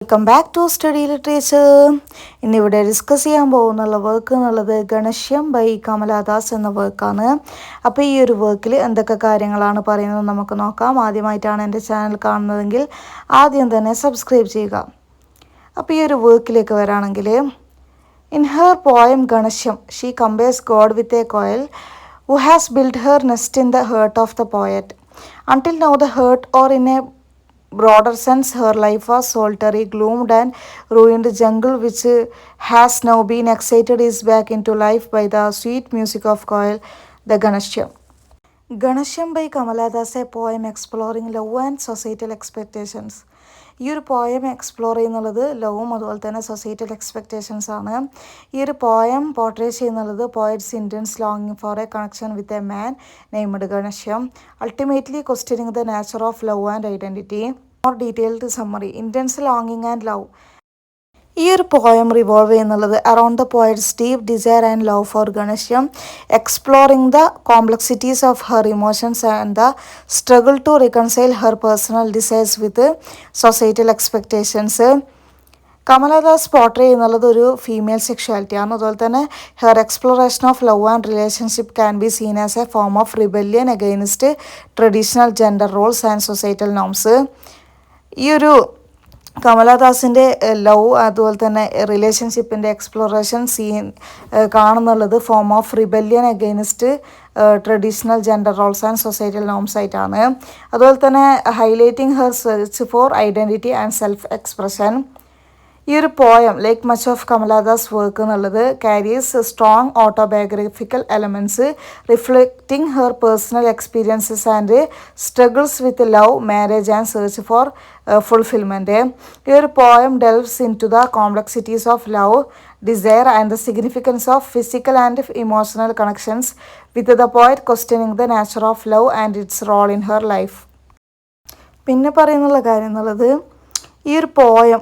Welcome back to study literature. ഇന്നിവിടെ discuss ചെയ്യാൻ പോകുന്നുള്ള വർക്ക് എന്നുള്ളത് ഗണശ്യം ബൈ കമലാദാസ് എന്ന വർക്കാണ്. അപ്പോൾ ഈ ഒരു വർക്കിൽ എന്തൊക്കെ കാര്യങ്ങളാണ് പറയുന്നത് നമുക്ക് നോക്കാം. ആദ്യമായിട്ടാണ് എൻ്റെ ചാനൽ കാണുന്നതെങ്കിൽ ആദ്യം തന്നെ സബ്സ്ക്രൈബ് ചെയ്യുക. അപ്പോൾ ഈ ഒരു വർക്കിലേക്ക് വരാണെങ്കിൽ, in her poem Ghanashyam she compares God with a koel who has built her nest in the heart of the poet. Until now the heart, or in a broader sense her life, was solitary, gloomed and ruined jungle which has now been excited is back into life by the sweet music of coil, the Ganashyam. Ganashyam by Kamaladas, a poem exploring love and societal expectations. ഈ ഒരു poem explore ചെയ്യുന്നുള്ളത് ലവും അതുപോലെ തന്നെ societal expectations ആണ്. ഈ ഒരു poem portray ചെയ്യുന്നുള്ളത് poets intense ലോങ്ങിങ് four A connection with a man named ഗണശ്യം, ultimately questioning the nature of love and identity. More detailed summary: intense ലോങ്ങിങ് and love. ഈ ഒരു poem revolve ചെയ്യുന്നുള്ളത് around the poets deep desire and love for ഗണശ്യം, exploring the complexities of her emotions and the struggle to reconcile her personal desires with societal expectations. Kamala Das portray ചെയ്യുന്നുള്ളത് ഒരു female സെക്ഷുവാലിറ്റിയാണ്. അതുപോലെ തന്നെ her exploration of love and relationship can be seen as A form of rebellion against traditional gender roles and societal norms. ഈ ഒരു കമലാദാസിൻ്റെ love അതുപോലെ തന്നെ റിലേഷൻഷിപ്പിൻ്റെ exploration scene കാണുന്നുള്ളത് form of rebellion against traditional gender roles and societal norms ആയിട്ടാണ്. അതുപോലെ തന്നെ highlighting her search for identity and self expression. ഈ ഒരു poem like much of Kamala Das work എന്നുള്ളത് carries strong autobiographical elements reflecting her personal experiences and struggles with love, marriage and search for fulfilment. ഈ ഒരു poem delves into the complexities of love, desire and the significance of physical and emotional connections, with the poet questioning the nature of love and its role in her life. പിന്നെ പറയുന്നുള്ള കാര്യം എന്നുള്ളത്, ഈ ഒരു poem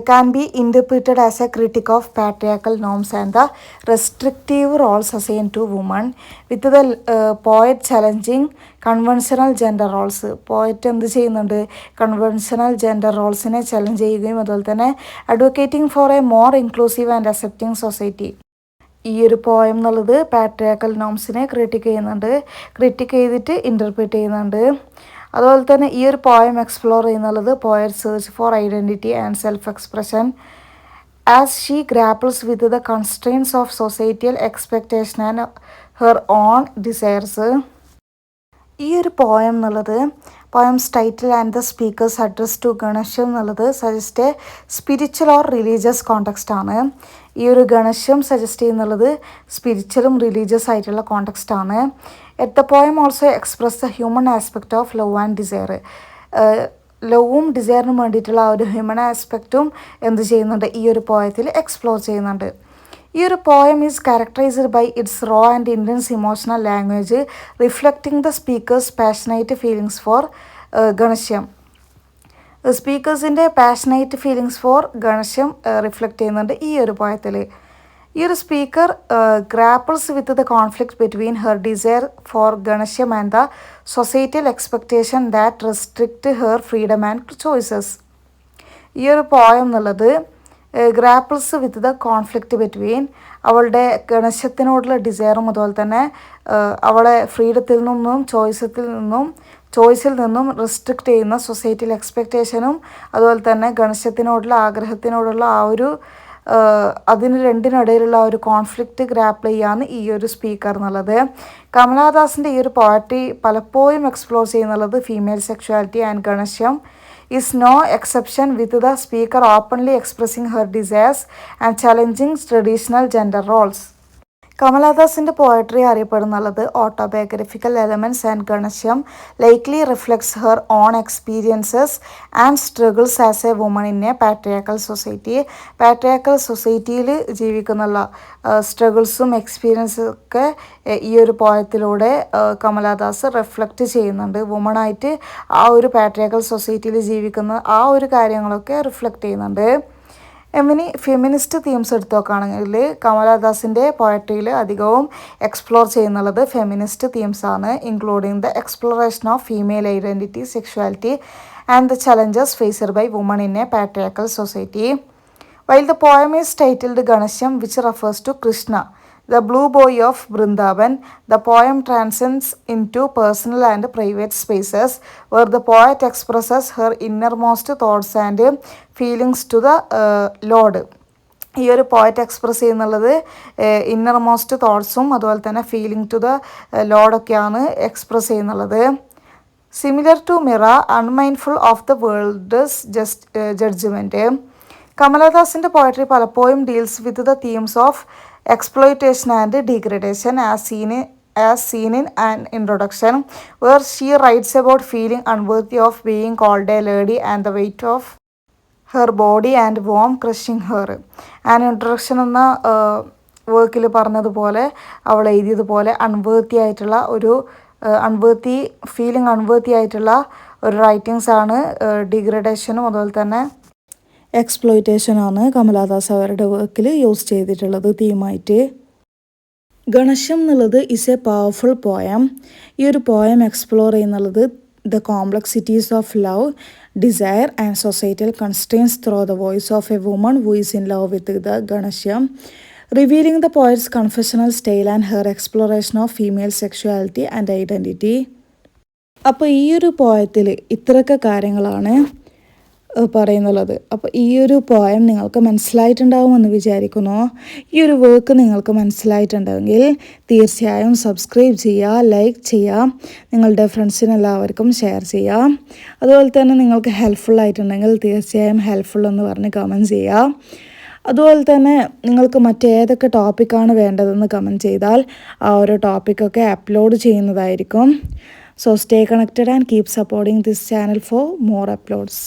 can be interpreted as a critic of patriarchal norms and the restrictive roles assigned to women, with the poet challenging conventional gender roles. Poet എന്ത് ചെയ്യുന്നുണ്ട്? Conventional gender റോൾസിനെ challenge ചെയ്യുകയും അതുപോലെ തന്നെ advocating for a more inclusive and accepting society. ഈ ഒരു poem എന്നുള്ളത് patriarchal നോംസിനെ ക്രിട്ടിക് ചെയ്തിട്ട് ഇൻ്റർപ്രിറ്റ് ചെയ്യുന്നുണ്ട്. അതുപോലെ തന്നെ ഈ ഒരു പോയം എക്സ്പ്ലോർ ചെയ്യുന്നുള്ളത് poet search for identity and self expression as she grapples with the constraints of societal expectation and her own desires. ഈ ഒരു പോയം എന്നുള്ളത് poem's title and the speaker's address to Ghanashyam എന്നുള്ളത് suggest a spiritual or religious context ആണ്. ഈ ഒരു Ghanashyam suggest ചെയ്യുന്നുള്ളത് സ്പിരിച്വലും religious ആയിട്ടുള്ള കോണ്ടെക്സ്റ്റ് ആണ്. Yet the poem also express the human aspect of love and desire. ലവും ഡിസയറിനും വേണ്ടിയിട്ടുള്ള ആ ഒരു ഹ്യൂമൻ ആസ്പെക്റ്റും എന്ത് ചെയ്യുന്നുണ്ട്? ഈ ഒരു പോയത്തിൽ എക്സ്പ്ലോർ ചെയ്യുന്നുണ്ട്. ഈ ഒരു poem is characterized by its raw and intense emotional language reflecting the speaker's passionate feelings for Ghanashyam. സ്പീക്കേഴ്സിൻ്റെ passionate feelings for Ghanashyam reflect ചെയ്യുന്നുണ്ട് ഈ ഒരു പോയത്തിൽ. ഈ ഒരു speaker grapples with the conflict between her desire for Ghanashyam and the societal expectation that restrict her freedom and choices. ഈ ഒരു poem എന്നുള്ളത് grapples with the conflict between അവളുടെ ഗണശ്യത്തിനോടുള്ള ഡിസയറും അതുപോലെ തന്നെ അവളെ ഫ്രീഡത്തിൽ നിന്നും ചോയ്സിൽ നിന്നും റെസ്ട്രിക്റ്റ് ചെയ്യുന്ന സൊസൈറ്റിയിൽ എക്സ്പെക്റ്റേഷനും അതുപോലെ തന്നെ ഗണശ്യത്തിനോടുള്ള ആഗ്രഹത്തിനോടുള്ള ആ ഒരു അതിന് രണ്ടിനിടയിലുള്ള ആ ഒരു കോൺഫ്ലിക്റ്റ് ഗ്രാപ്പിൾ ചെയ്യാന്ന് ഈ ഒരു സ്പീക്കർ എന്നുള്ളത്. കമലാദാസിൻ്റെ ഈ ഒരു പോയട്രി പലപ്പോഴും എക്സ്പ്ലോർ ചെയ്യുന്നുള്ളത് female sexuality and Ghanashyam is no exception, with the speaker openly expressing her desires and challenging traditional gender roles. കമലാദാസിൻ്റെ പോയട്രി അറിയപ്പെടുന്നുള്ളത് autobiographical elements and Ghanashyam likely reflects her own experiences and struggles as a woman in a patriarchal society. Patriarchal സൊസൈറ്റിയിൽ ജീവിക്കുന്നുള്ള സ്ട്രഗിൾസും എക്സ്പീരിയൻസും ഒക്കെ ഈ ഒരു പോയത്തിലൂടെ Kamala Das reflect ചെയ്യുന്നുണ്ട്. വുമണായിട്ട് ആ ഒരു പാട്രിയാർക്കൽ സൊസൈറ്റിയിൽ ജീവിക്കുന്ന ആ ഒരു കാര്യങ്ങളൊക്കെ റിഫ്ലക്റ്റ് ചെയ്യുന്നുണ്ട്. എമിനി ഫെമിനിസ്റ്റ് തീംസ് എടുത്ത് നോക്കുകയാണെങ്കിൽ കമലാദാസിൻ്റെ പോയട്രിയിൽ അധികവും എക്സ്പ്ലോർ ചെയ്യുന്നുള്ളത് ഫെമിനിസ്റ്റ് തീംസാണ്, including the exploration of female identity, sexuality and the challenges faced by women in a patriarchal society. While the poem is titled Ganashyam, which refers to Krishna, the blue boy of Vrindavan, the poem transcends into personal and private spaces where the poet expresses her innermost thoughts and feelings to the Lord. ഈ ഒരു poet express ചെയ്യുന്നുള്ളത് inner most തോട്ട്സും അതുപോലെ തന്നെ feeling to the ലോഡൊക്കെയാണ് express ചെയ്യുന്നുള്ളത്. Similar to Meera, unmindful of the world's judgment. കമലദാസിൻ്റെ poetry പലപ്പോഴും deals with the themes of exploitation and degradation as seen in an introduction, where she writes about feeling unworthy of being called a lady and the weight of her body and warm crushing her. An introduction എന്ന വർക്കിൽ പറഞ്ഞതുപോലെ അവൾ എഴുതിയതുപോലെ unworthy ആയിട്ടുള്ള ഒരു unworthy ആയിട്ടുള്ള ഒരു writings ആണ് ഡിഗ്രഡേഷനും അതുപോലെ തന്നെ എക്സ്പ്ലോയിറ്റേഷനാണ് കമലാദാസ് അവരുടെ വർക്കിൽ യൂസ് ചെയ്തിട്ടുള്ളത് തീമായിട്ട്. ഗണശ്യം എന്നുള്ളത് ഇസ് എ പവർഫുൾ പോയം. ഈ ഒരു പോയം എക്സ്പ്ലോർ ചെയ്യുന്നുള്ളത് the complexities of love, desire and societal constraints through the voice of a woman who is in love with the Ghanashyam, revealing the poet's confessional style and her exploration of female sexuality and identity. അപ്പോൾ ഈ ഒരു പോയത്തിൽ ഇത്രയൊക്കെ കാര്യങ്ങളാണ് പറയുന്നുള്ളത്. അപ്പോൾ ഈ ഒരു poem നിങ്ങൾക്ക് മനസ്സിലായിട്ടുണ്ടാവുമെന്ന് വിചാരിക്കുന്നു. ഈ ഒരു വർക്ക് നിങ്ങൾക്ക് മനസ്സിലായിട്ടുണ്ടെങ്കിൽ തീർച്ചയായും സബ്സ്ക്രൈബ് ചെയ്യുക, ലൈക്ക് ചെയ്യുക, നിങ്ങളുടെ ഫ്രണ്ട്സിനെല്ലാവർക്കും ഷെയർ ചെയ്യുക. അതുപോലെ തന്നെ നിങ്ങൾക്ക് ഹെൽപ്ഫുൾ ആയിട്ടുണ്ടെങ്കിൽ തീർച്ചയായും ഹെൽപ്ഫുൾ എന്ന് പറഞ്ഞ് കമൻറ്റ് ചെയ്യുക. അതുപോലെ തന്നെ നിങ്ങൾക്ക് മറ്റേതൊക്കെ ടോപ്പിക്കാണ് വേണ്ടതെന്ന് കമൻറ്റ് ചെയ്താൽ ആ ഒരു ടോപ്പിക്കൊക്കെ അപ്ലോഡ് ചെയ്യുന്നതായിരിക്കും. So stay connected and keep supporting this channel for more uploads.